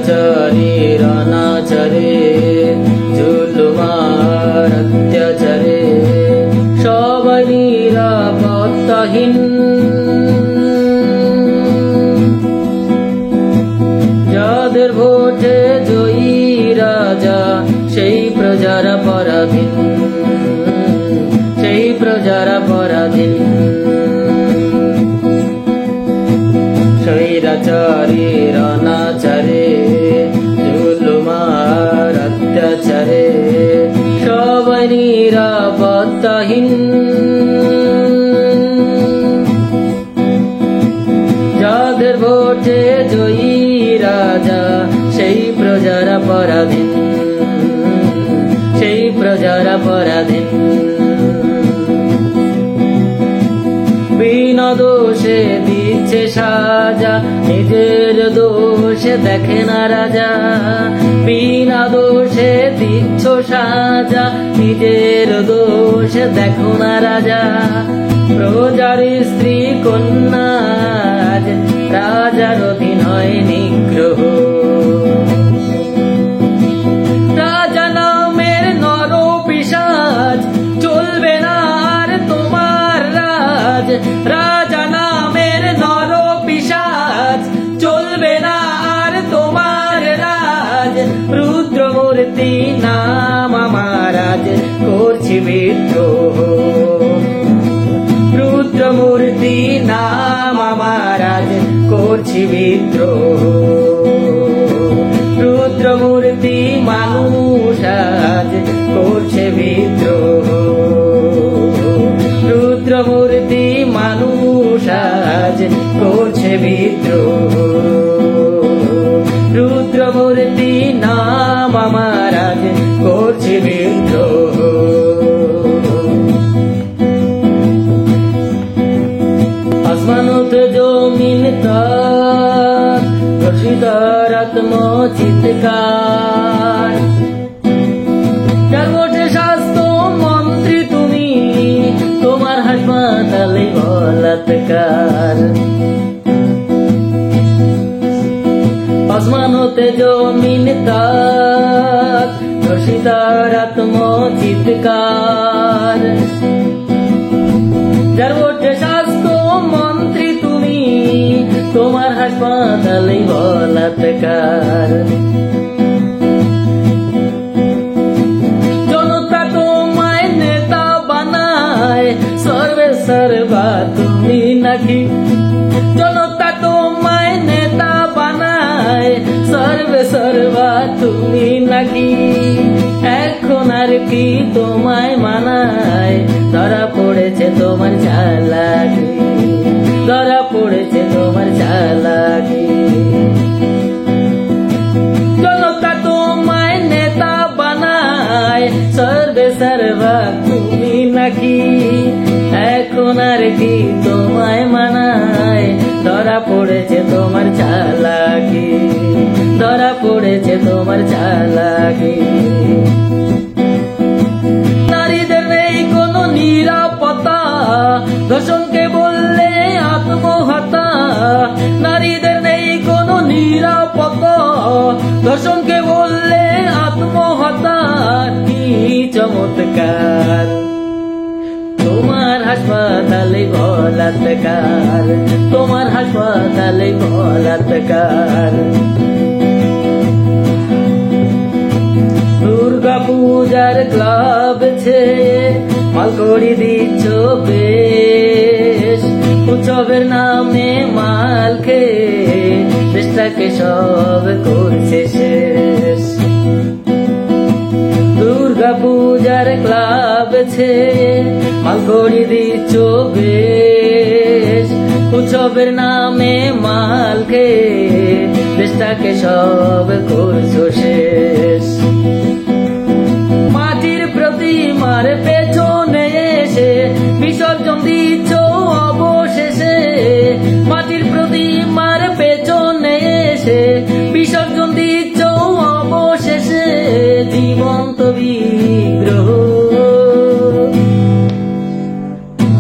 স্বৈরাচারীর অনাচারে জুলুমার অত্যাচারে সবাই নিরাপত্তাহীন। যাদের ভোটে জয়ী রাজা সেই প্রজারা পরাধীন, সেই প্রজারা পরাধীন। স্বৈরাচারীর অনাচারে জুলুমার অত্যাচারে সবাই নিরাপত্তাহীন। যাদের ভোটে জয়ী রাজা সেই প্রজারা পরাধীন, সেই প্রজারা পরাধীন। বিনা দোষে দিচ্ছে সাজা, নিজের দোষে দেখে না রাজা। বিনা দোষে দিচ্ছ সাজা, নিজের দোষে দেখো না রাজা। প্রজার স্ত্রী কন্যা রাজার অধীন হয় নিগ্রহ। রাজা নামের নর পিশাচ চলবে না আর তোমার রাজ। রাজা নামের নর পিশাচ চলবে না আর তোমার রাজ। রুদ্রমূর্তি নাম আমার আজ করছি বিদ্রোহ। রুদ্রমূর্তি নাম আমার আজ করছি বিদ্রোহ। রুদ্রমূর্তি মানুষ আজ করছে বিদ্রোহ। রুদ্রমূর্তি মানুষ আজ করছে বিদ্রোহ। রুদ্রমূর্তি নাম আমার আজ করছে বিদ্রোহ। আসমানত জমিন তার ধর্ষিতার আত্মচিৎকার। যার ভোটে স্বাস্থ্য মন্ত্রী তুমি, তোমার হাসপাতালে বলাৎকার। আসমানতে জমিন তার ধর্ষিতার আত্মচিৎকার। যার ভোটে স্বাস্থ্য মন্ত্রী তুমি, তোমার হাসপাতালে বলাৎকার। জনতা তোমায় নেতা বানায়, সর্বে সর্বা তুমি নাকি। জনতা তোমায় নেতা বানায়, সর্বে সর্বা তুমি নাকি। এখন আর কি তোমায় মানায়, ধরা পড়েছে তোমার চালাকি। ধরা পড়েছে তোমার চালাকি। জনতা তোমায় নেতা বানায়, সর্বে সর্বা তুমি নাকি। এখন আর কি তোমায় মানায়, ধরা পড়েছে তোমার চালাকি। ধরা পড়েছে তোমার চালাকি। নারীদের নেই কোনো নিরাপত্তা, ধর্ষণকে বললে আত্মহত্যা। নারীদের নেই কোনো নিরাপত্তা, ধর্ষণকে বললে আত্মহত্যা। কি চমৎকার তোমার হাসপাতালে বলাৎকার। তোমার হাসপাতালে বলাৎকার। দুর্গা পূজার ক্লাব ছেয়ে মালকড়ি দিচ্ছ বেশ। উৎসবের নামে মাল খেয়ে দেশটাকে সব করছে শেষ। দুর্গা পূজার ক্লাব ছেয়ে মালকড়ি দিচ্ছ বেশ। উৎসবের নামে মাল খেয়ে দেশটাকে সব করছো শেষ। মাটির প্রতিমার পেছনে এসে বিসর্জন দিচ্ছ অবশেষে। মাটির প্রতিমার পেছনে এসে বিসর্জন দিচ্ছ অবশেষে। জীবন্ত বিগ্রহ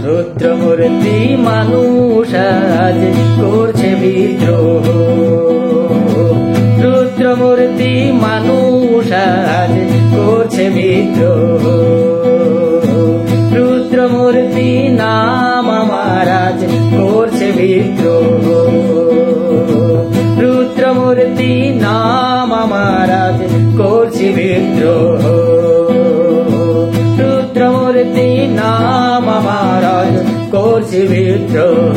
রুদ্রমূর্তি মানুষ আজ করছে বিদ্রোহ। রুদ্র রুদ্রমূর্তি মানুষ আজ করছে বিদ্রোহ, রুদ্রমূর্তি নাম আমার আজ করছে বিদ্রোহ, রুদ্রমূর্তি নাম আমার আজ করছে বিদ্রোহ, রুদ্রমূর্তি নাম আমার আজ করছে বিদ্রোহ।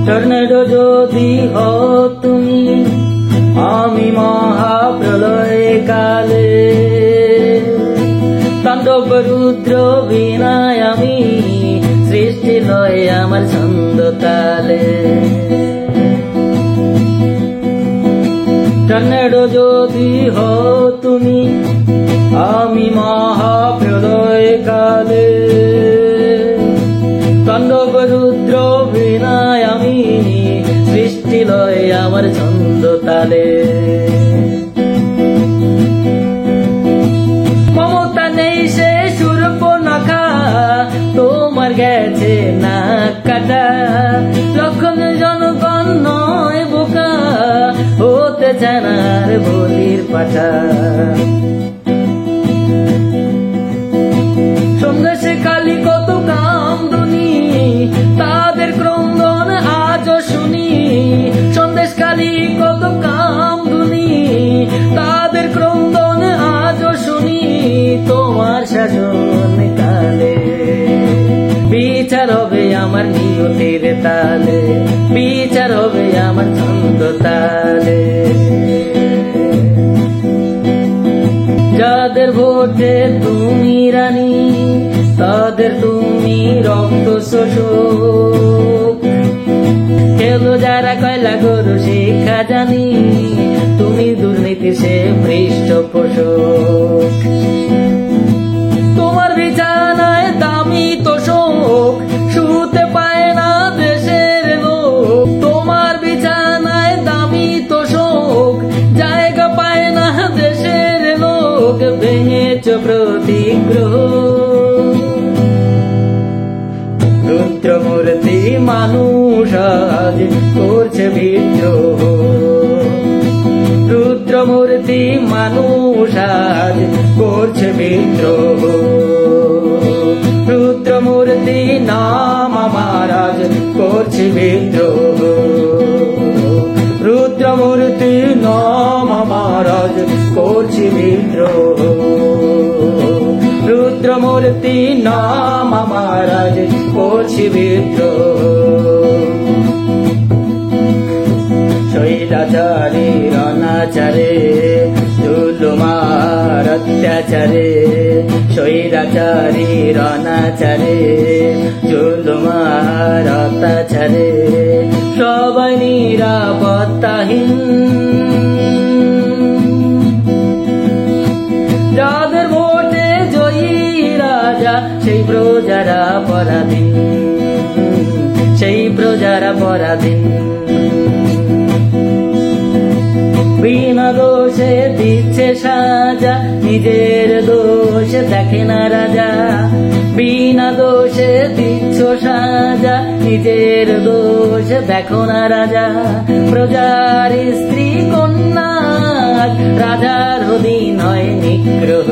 টর্নেডো যদি হও তুমি আমি মহাপ্রলয় কালে, তাণ্ডব রুদ্র বিনায় আমি সৃষ্টি লয় আমার ছন্দ তালে। টর্নেডো যদি হও তুমি আমি মহাপ্রলয় কালে, তাণ্ডব রুদ্র বিনায় আমি সৃষ্টি লয় আমার ছন্দ তালে। মমতা নেই সে শূর্পণখা তোমার গেছে না কাটা, লক্ষণ জনগণ নয় বোকা হতে চানার বলির পাঠা। সন্দেশে কালী কত কামদুনি তাদের ক্রন্দন আজও শুনি, সন্দেশ কালী কত কামদুনি তাদের ক্রন্দন আজও শুনি। তোমার শাসন কালে বিচার হবে আমার নিয়তির তালে, বিচার হবে আমার ছন্দ তালে। যাদের ভোটে তুমি রানী তাদের তুমি রক্ত শোষক, খেলো যারা কয়লা গরু শিক্ষা জানি তুমি দুর্নীতি সে পৃষ্ঠপোষক। তোমার বিছানায় দামি তোষক শুতে পায় না দেশের লোক, তোমার বিছানায় দামি তোষক জায়গা পায় না দেশের লোক। ভেঙেছ প্রতিগ্রহ, রুদ্রমূর্তি মানুষ আজ করছে বিদ্রোহ, রুদ্রমূর্তি মানুষ আজ করছে বিদ্রোহ, রুদ্রমূর্তি নাম আমার আজ করছে বিদ্রোহ, রুদ্রমূর্তি নাম আমার আজ করছে বিদ্রোহ, রুদ্রমূর্তি নাম আমার আজ করছে বিদ্রোহ। স্বৈরাচারীর অনাচারে জুলুমার অত্যাচারে, স্বৈরাচারীর অনাচারে জুলুমার অত্যাচারে সবাই নিরাপত্তাহীন। যাদের ভোটে জয়ী রাজা সেই প্রজারা পরাধীন, সেই প্রজারা পরাধীন। বিনা দোষে দিচ্ছে সাজা নিজের দোষ দেখে না রাজা, বিনা দোষে দিচ্ছ সাজা নিজের দোষ দেখো না রাজা। প্রজার স্ত্রী কন্যা রাজার অধীন হয় নিগ্রহ,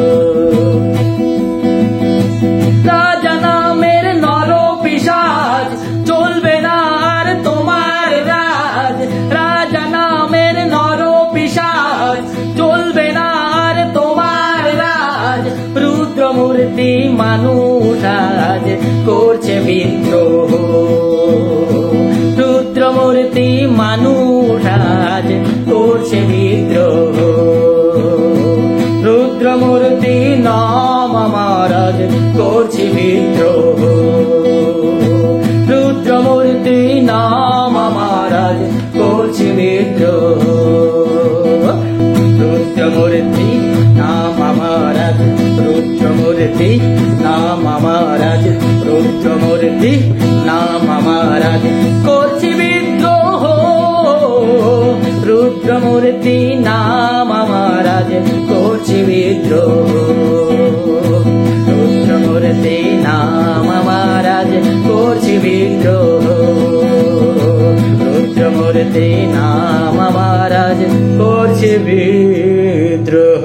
রাজা নামের নর পিশাচ চলবে না আর তোমার রাজ, রাজা নামের নর পিশাচ চলবে না আর তোমার রাজ। রুদ্রমূর্তি মানুষ আজ করছে বিদ্রোহ, রুদ্রমূর্তি মানুষ আজ করছে বিদ্রোহ, রুদ্রমূর্তি নাম আমার আজ করছে বিদ্রোহ, রুদ্রমূর্তি নাম আমার আজ করছে বিদ্রোহ, রুদ্রমূর্তি নাম আমার আজ, রুদ্রমূর্তি নাম আমার আজ, রুদ্রমূর্তি নাম আমার আজ করছে বিদ্রোহ, রুদ্রমূর্তি নাম আমার আজ করছে বিদ্রোহ। মূর্তি নাম আমার আজ করছে বিদ্রোহ।